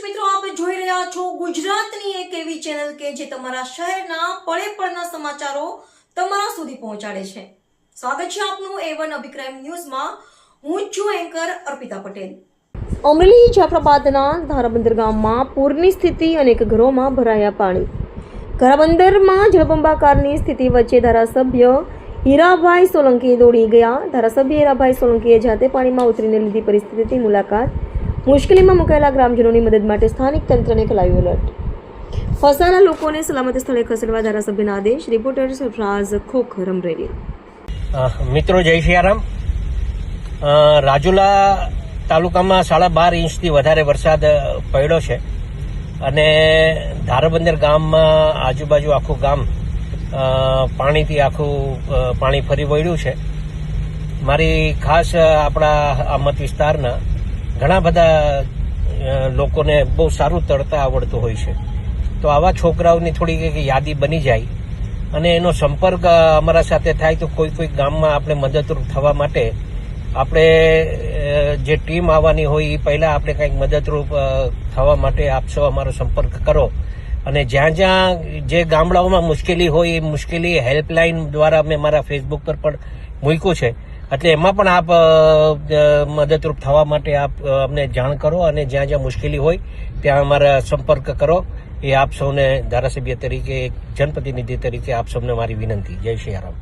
દર્શક મિત્રો, આપ જોઈ રહ્યા છો ગુજરાતની એક એવી ચેનલ કે જે તમારા શહેરના પળે પળના સમાચારો તમારા સુધી પહોંચાડે છે. સ્વાગત છે આપનું A1 અભિક્રાઇમ ન્યૂઝમાં. હું છું એન્કર અર્પિતા પટેલ. અમરેલી જાફરાબાદના ધારાબંદર ગામમાં પૂરની સ્થિતિ, અનેક ઘરોમાં ભરાયા પાણી. ધારાબંદરમાં જળબંબાકારની સ્થિતિ વચ્ચે ધારાસભ્ય હીરાભાઈ સોલંકી દોડી ગયા. ધારાસભ્ય હીરાભાઈ સોલંકીએ જાતે પાણીમાં ઉતરીને લીધી પરિસ્થિતિની મુલાકાત. મુશ્કેલીમાં મુકાયેલા ગ્રામજનોની મદદ માટે સ્થાનિક તંત્રને કરાયું એલર્ટ. ફસાયેલા લોકોને સલામત સ્થળે ખસેડવા ધારાસભ્યના આદેશ. રિપોર્ટર સરફરાઝ ખોખર, અમરેલી. મિત્રો, જય સિયારામ. રાજુલા તાલુકામાં 12.5 ઇંચથી વધારે વરસાદ પડ્યો છે અને ધારાબંદર ગામમાં આજુબાજુ આખું ગામ પાણીથી પાણી ફરી વળ્યું છે. મારી ખાસ આપણા આ મત વિસ્તારના ઘણા બધા લોકોને બહુ સારું તરતા આવડતું હોય છે, તો આવા છોકરાઓની થોડી યાદી બની જાય અને એનો સંપર્ક અમારા સાથે થાય તો કોઈ ગામમાં આપણે મદદરૂપ થવા માટે આપણે જે ટીમ આવવાની હોય એ પહેલાં આપણે કંઈક મદદરૂપ થવા માટે આપ સૌ અમારો સંપર્ક કરો. અને જ્યાં જે ગામડાઓમાં મુશ્કેલી હોય એ મુશ્કેલી હેલ્પલાઇન દ્વારા મેં મારા ફેસબુક પર પણ મૂક્યું છે, એટલે એમાં પણ આપ મદદરૂપ થવા માટે આપ અમને જાણ કરો અને જ્યાં મુશ્કેલી હોય ત્યાં અમારા સંપર્ક કરો. એ આપ સૌને ધારાસભ્ય તરીકે, એક જનપ્રતિનિધિ તરીકે આપ સૌને મારી વિનંતી. જય સિયારામ.